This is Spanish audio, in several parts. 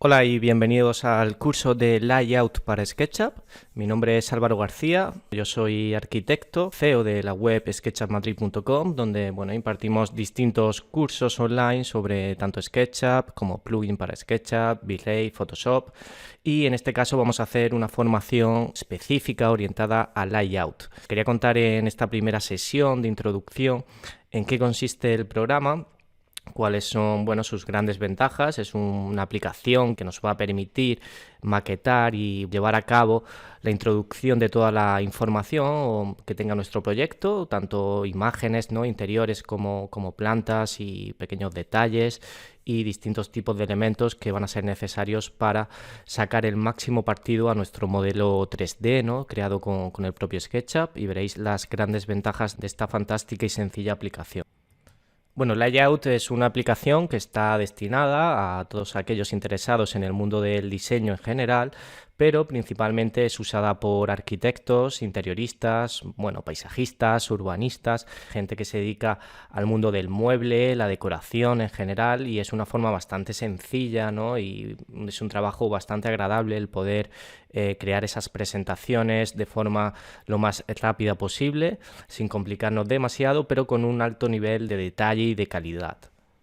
Hola y bienvenidos al curso de Layout para SketchUp. Mi nombre es Álvaro García, yo soy arquitecto, CEO de la web sketchupmadrid.com, donde impartimos distintos cursos online sobre tanto SketchUp como plugin para SketchUp, V-Ray, Photoshop, y en este caso vamos a hacer una formación específica orientada a Layout. Quería contar en esta primera sesión de introducción en qué consiste el programa, cuáles son sus grandes ventajas. Es una aplicación que nos va a permitir maquetar y llevar a cabo la introducción de toda la información que tenga nuestro proyecto, tanto imágenes, ¿no?, interiores como plantas y pequeños detalles y distintos tipos de elementos que van a ser necesarios para sacar el máximo partido a nuestro modelo 3D, ¿no?, creado con el propio SketchUp, y veréis las grandes ventajas de esta fantástica y sencilla aplicación. Layout es una aplicación que está destinada a todos aquellos interesados en el mundo del diseño en general, pero principalmente es usada por arquitectos, interioristas, paisajistas, urbanistas, gente que se dedica al mundo del mueble, la decoración en general, y es una forma bastante sencilla, ¿no?, y es un trabajo bastante agradable el poder crear esas presentaciones de forma lo más rápida posible, sin complicarnos demasiado, pero con un alto nivel de detalle y de calidad.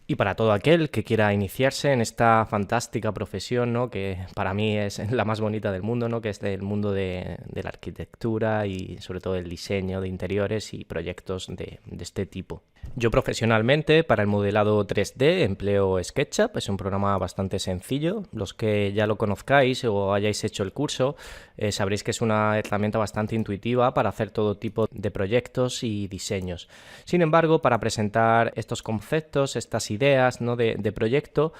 Y para todo aquel que quiera iniciarse en esta fantástica profesión, ¿no?, que para mí es la más bonita del mundo, ¿no?, que es del mundo de la arquitectura y sobre todo el diseño de interiores y proyectos de este tipo. Yo profesionalmente para el modelado 3D empleo SketchUp, es un programa bastante sencillo. Los que ya lo conozcáis o hayáis hecho el curso sabréis que es una herramienta bastante intuitiva para hacer todo tipo de proyectos y diseños. Sin embargo, para presentar estos conceptos, estas ideas, ¿no?, de proyecto,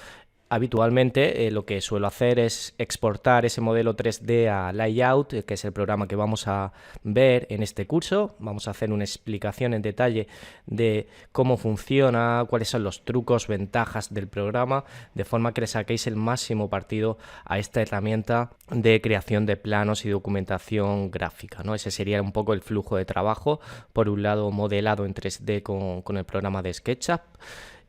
habitualmente lo que suelo hacer es exportar ese modelo 3D a Layout, que es el programa que vamos a ver en este curso. Vamos a hacer una explicación en detalle de cómo funciona, cuáles son los trucos, ventajas del programa, de forma que le saquéis el máximo partido a esta herramienta de creación de planos y documentación gráfica, ¿no? Ese sería un poco el flujo de trabajo. Por un lado, modelado en 3D con el programa de SketchUp,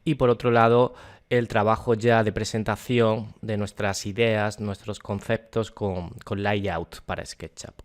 y por otro lado, el trabajo ya de presentación de nuestras ideas, nuestros conceptos con Layout para SketchUp.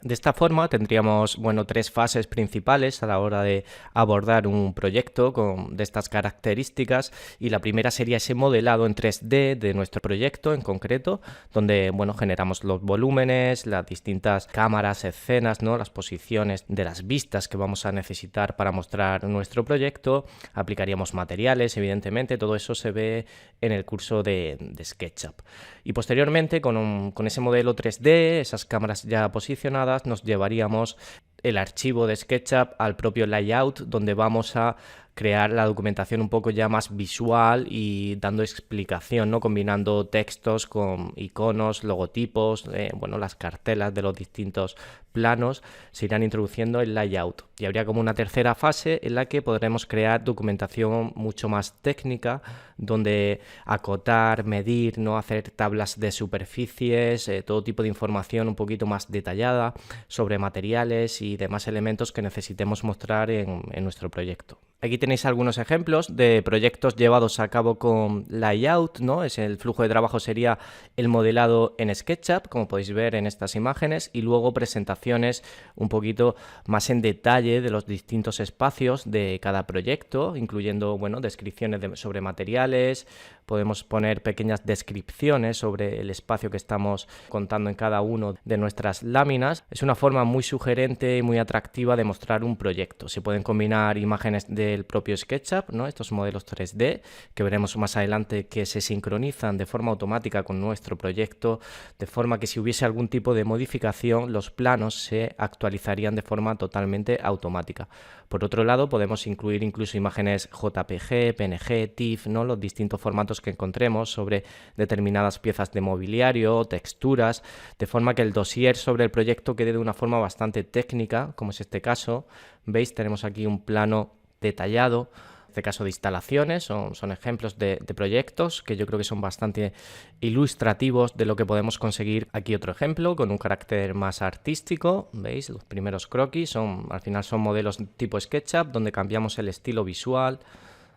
De esta forma tendríamos tres fases principales a la hora de abordar un proyecto de estas características, y la primera sería ese modelado en 3D de nuestro proyecto en concreto, donde generamos los volúmenes, las distintas cámaras, escenas, ¿no?, las posiciones de las vistas que vamos a necesitar para mostrar nuestro proyecto. Aplicaríamos materiales, evidentemente, todo eso se ve en el curso de SketchUp. Y posteriormente, con ese modelo 3D, esas cámaras ya posicionadas, nos llevaríamos el archivo de SketchUp al propio Layout, donde vamos a crear la documentación un poco ya más visual y dando explicación, ¿no?, combinando textos con iconos, logotipos, las cartelas de los distintos planos se irán introduciendo en Layout. Y habría como una tercera fase en la que podremos crear documentación mucho más técnica, donde acotar, medir, ¿no?, hacer tablas de superficies, todo tipo de información un poquito más detallada sobre materiales y demás elementos que necesitemos mostrar en nuestro proyecto. Aquí tenéis algunos ejemplos de proyectos llevados a cabo con Layout, ¿no? El flujo de trabajo sería el modelado en SketchUp, como podéis ver en estas imágenes, y luego presentaciones un poquito más en detalle de los distintos espacios de cada proyecto, incluyendo descripciones sobre materiales. Podemos poner pequeñas descripciones sobre el espacio que estamos contando en cada uno de nuestras láminas. Es una forma muy sugerente y muy atractiva de mostrar un proyecto. Se pueden combinar imágenes del propio SketchUp, ¿no?, estos modelos 3D que veremos más adelante, que se sincronizan de forma automática con nuestro proyecto, de forma que si hubiese algún tipo de modificación, los planos se actualizarían de forma totalmente automática. Por otro lado, podemos incluir incluso imágenes JPG, PNG, TIFF, ¿no?, los distintos formatos que encontremos sobre determinadas piezas de mobiliario, texturas, de forma que el dossier sobre el proyecto quede de una forma bastante técnica, como es este caso. Veis, tenemos aquí un plano detallado, en este caso de instalaciones, son ejemplos de proyectos que yo creo que son bastante ilustrativos de lo que podemos conseguir. Aquí otro ejemplo con un carácter más artístico. Veis, los primeros croquis al final son modelos tipo SketchUp, donde cambiamos el estilo visual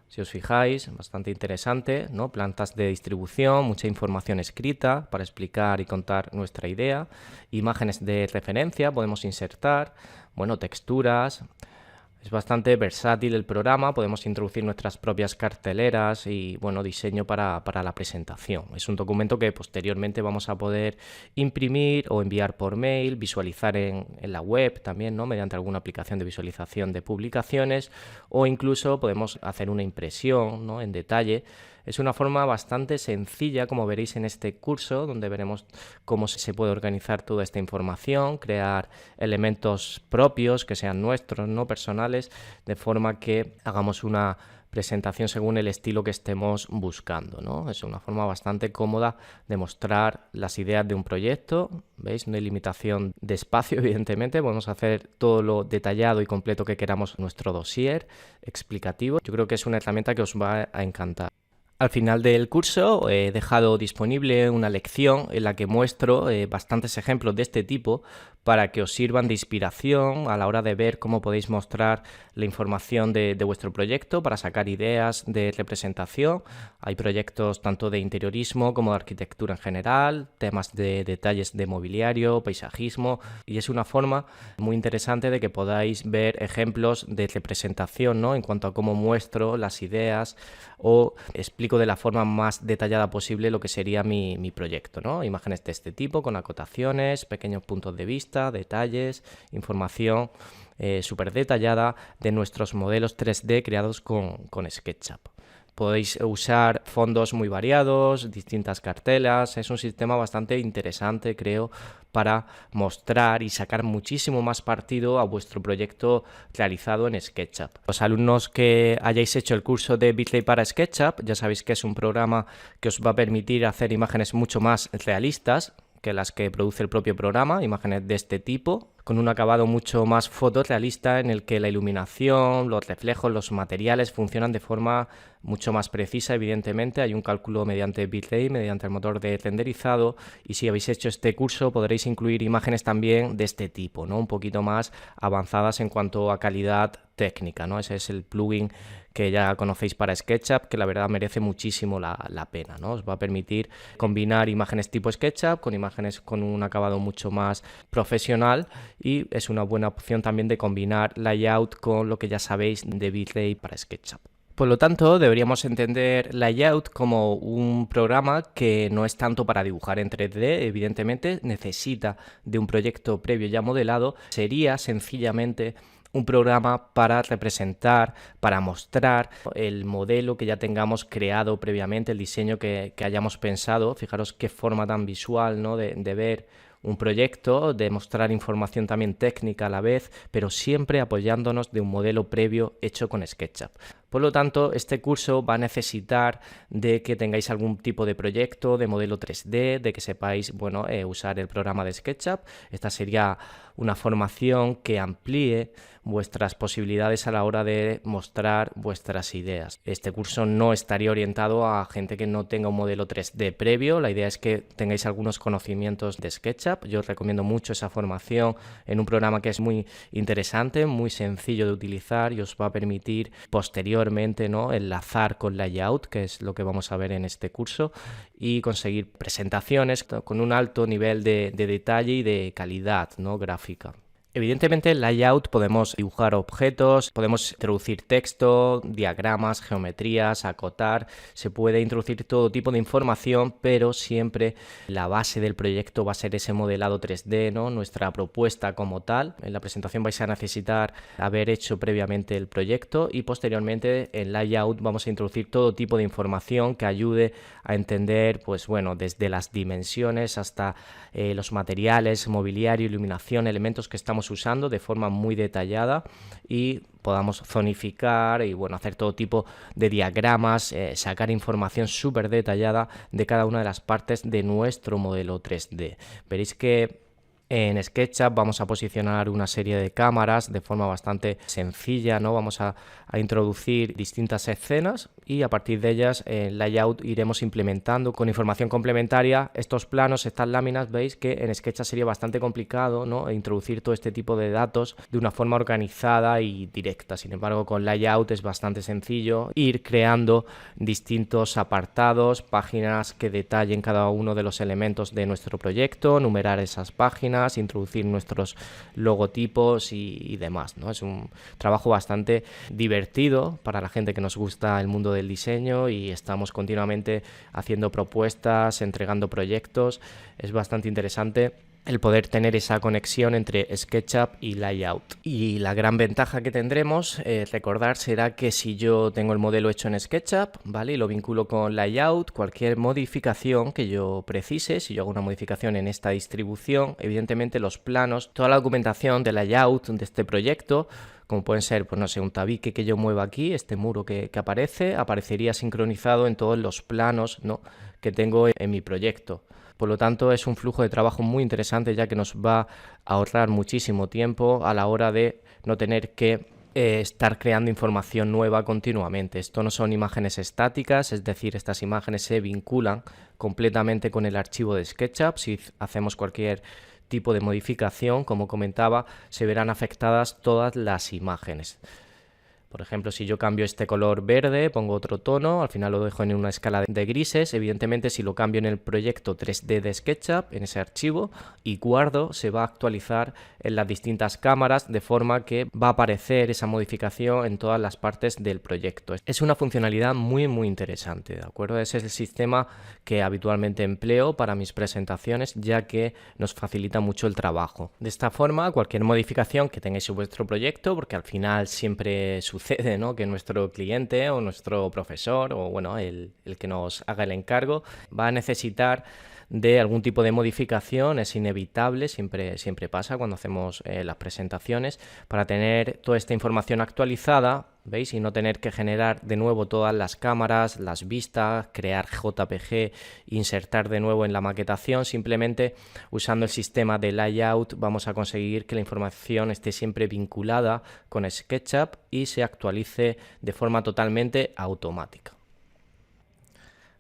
Si os fijáis, bastante interesante, ¿no? Plantas de distribución, mucha información escrita para explicar y contar nuestra idea, imágenes de referencia, podemos insertar, bueno, texturas. Es bastante versátil el programa, podemos introducir nuestras propias carteleras y bueno, diseño para la presentación. Es un documento que posteriormente vamos a poder imprimir o enviar por mail, visualizar en la web también, ¿no? Mediante alguna aplicación de visualización de publicaciones, o incluso podemos hacer una impresión, ¿no? En detalle. Es una forma bastante sencilla, como veréis en este curso, donde veremos cómo se puede organizar toda esta información, crear elementos propios que sean nuestros, no personales, de forma que hagamos una presentación según el estilo que estemos buscando, ¿no? Es una forma bastante cómoda de mostrar las ideas de un proyecto. ¿Veis? No hay limitación de espacio, evidentemente. Podemos hacer todo lo detallado y completo que queramos en nuestro dossier explicativo. Yo creo que es una herramienta que os va a encantar. Al final del curso he dejado disponible una lección en la que muestro bastantes ejemplos de este tipo para que os sirvan de inspiración a la hora de ver cómo podéis mostrar la información de vuestro proyecto para sacar ideas de representación. Hay proyectos tanto de interiorismo como de arquitectura en general, temas de detalles de mobiliario, paisajismo, y es una forma muy interesante de que podáis ver ejemplos de representación, ¿no? En cuanto a cómo muestro las ideas o explico de la forma más detallada posible lo que sería mi proyecto, ¿no? Imágenes de este tipo con acotaciones, pequeños puntos de vista, detalles, información súper detallada de nuestros modelos 3D creados con SketchUp. Podéis usar fondos muy variados, distintas cartelas. Es un sistema bastante interesante, creo, para mostrar y sacar muchísimo más partido a vuestro proyecto realizado en SketchUp. Los alumnos que hayáis hecho el curso de Bitly para SketchUp, ya sabéis que es un programa que os va a permitir hacer imágenes mucho más realistas que las que produce el propio programa, imágenes de este tipo, con un acabado mucho más fotorrealista en el que la iluminación, los reflejos, los materiales funcionan de forma mucho más precisa. Evidentemente hay un cálculo mediante bitrate, mediante el motor de renderizado, y si habéis hecho este curso podréis incluir imágenes también de este tipo, ¿no? Un poquito más avanzadas en cuanto a calidad técnica, ¿no? Ese es el plugin que ya conocéis para SketchUp, que la verdad merece muchísimo la pena, ¿no? Os va a permitir combinar imágenes tipo SketchUp con imágenes con un acabado mucho más profesional, y es una buena opción también de combinar layout con lo que ya sabéis de bitrate para SketchUp. Por lo tanto, deberíamos entender Layout como un programa que no es tanto para dibujar en 3D, evidentemente necesita de un proyecto previo ya modelado, sería sencillamente un programa para representar, para mostrar el modelo que ya tengamos creado previamente, el diseño que hayamos pensado. Fijaros qué forma tan visual, ¿no? de ver un proyecto, de mostrar información también técnica a la vez, pero siempre apoyándonos de un modelo previo hecho con SketchUp. Por lo tanto, este curso va a necesitar de que tengáis algún tipo de proyecto, de modelo 3D, de que sepáis, bueno, usar el programa de SketchUp. Esta sería una formación que amplíe vuestras posibilidades a la hora de mostrar vuestras ideas. Este curso no estaría orientado a gente que no tenga un modelo 3D previo. La idea es que tengáis algunos conocimientos de SketchUp. Yo os recomiendo mucho esa formación en un programa que es muy interesante, muy sencillo de utilizar y os va a permitir posteriormente, ¿no?, enlazar con Layout, que es lo que vamos a ver en este curso, y conseguir presentaciones con un alto nivel de detalle y de calidad, ¿no?, gráfica. Evidentemente en Layout podemos dibujar objetos, podemos introducir texto, diagramas, geometrías, acotar, se puede introducir todo tipo de información, pero siempre la base del proyecto va a ser ese modelado 3D, ¿no? Nuestra propuesta como tal. En la presentación vais a necesitar haber hecho previamente el proyecto y posteriormente en Layout vamos a introducir todo tipo de información que ayude a entender, pues bueno, desde las dimensiones hasta los materiales, mobiliario, iluminación, elementos que estamos usando de forma muy detallada y podamos zonificar y bueno, hacer todo tipo de diagramas, sacar información súper detallada de cada una de las partes de nuestro modelo 3D. Veréis que En SketchUp vamos a posicionar una serie de cámaras de forma bastante sencilla, ¿no? Vamos a introducir distintas escenas y a partir de ellas en Layout iremos implementando con información complementaria estos planos, estas láminas. Veis que en SketchUp sería bastante complicado, ¿no?, introducir todo este tipo de datos de una forma organizada y directa. Sin embargo, con Layout es bastante sencillo ir creando distintos apartados, páginas que detallen cada uno de los elementos de nuestro proyecto, numerar esas páginas, introducir nuestros logotipos y demás, ¿no? Es un trabajo bastante divertido para la gente que nos gusta el mundo del diseño y estamos continuamente haciendo propuestas, entregando proyectos. Es bastante interesante el poder tener esa conexión entre SketchUp y Layout. Y la gran ventaja que tendremos, recordar, será que si yo tengo el modelo hecho en SketchUp, ¿vale?, y lo vinculo con Layout, cualquier modificación que yo precise, si yo hago una modificación en esta distribución, evidentemente los planos, toda la documentación de Layout de este proyecto, como pueden ser, pues no sé, un tabique que yo mueva aquí, este muro que aparecería sincronizado en todos los planos, ¿no?, que tengo en mi proyecto. Por lo tanto, es un flujo de trabajo muy interesante, ya que nos va a ahorrar muchísimo tiempo a la hora de no tener que estar creando información nueva continuamente. Esto no son imágenes estáticas, es decir, estas imágenes se vinculan completamente con el archivo de SketchUp. Si hacemos cualquier tipo de modificación, como comentaba, se verán afectadas todas las imágenes. Por ejemplo, si yo cambio este color verde, pongo otro tono, al final lo dejo en una escala de grises. Evidentemente, si lo cambio en el proyecto 3D de SketchUp, en ese archivo, y guardo, se va a actualizar en las distintas cámaras, de forma que va a aparecer esa modificación en todas las partes del proyecto. Es una funcionalidad muy interesante, ¿de acuerdo? Ese es el sistema que habitualmente empleo para mis presentaciones, ya que nos facilita mucho el trabajo. De esta forma, cualquier modificación que tengáis en vuestro proyecto, porque al final siempre sucede, ¿no?, que nuestro cliente o nuestro profesor o bueno, el que nos haga el encargo va a necesitar de algún tipo de modificación. Es inevitable, siempre pasa cuando hacemos las presentaciones, para tener toda esta información actualizada, ¿veis?, y no tener que generar de nuevo todas las cámaras, las vistas, crear JPG, insertar de nuevo en la maquetación. Simplemente usando el sistema de Layout vamos a conseguir que la información esté siempre vinculada con SketchUp y se actualice de forma totalmente automática.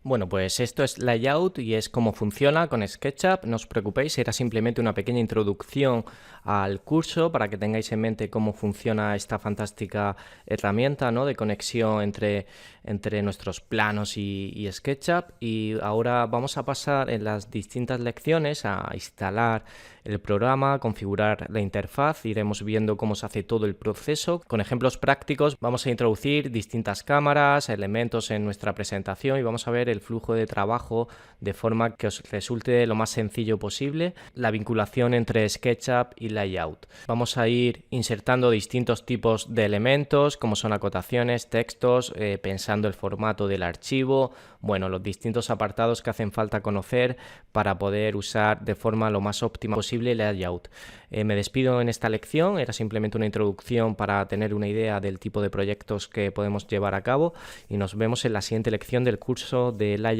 Bueno, pues esto es Layout y es cómo funciona con SketchUp. No os preocupéis, era simplemente una pequeña introducción al curso para que tengáis en mente cómo funciona esta fantástica herramienta, ¿no?, de conexión entre nuestros planos y SketchUp. Y ahora vamos a pasar en las distintas lecciones a instalar el programa, configurar la interfaz. Iremos viendo cómo se hace todo el proceso. Con ejemplos prácticos vamos a introducir distintas cámaras, elementos en nuestra presentación y vamos a ver el flujo de trabajo de forma que os resulte lo más sencillo posible la vinculación entre SketchUp y Layout. Vamos a ir insertando distintos tipos de elementos, como son acotaciones, textos, pensando el formato del archivo, bueno, los distintos apartados que hacen falta conocer para poder usar de forma lo más óptima posible Layout. Me despido en esta lección, era simplemente una introducción para tener una idea del tipo de proyectos que podemos llevar a cabo y nos vemos en la siguiente lección del curso de Layout.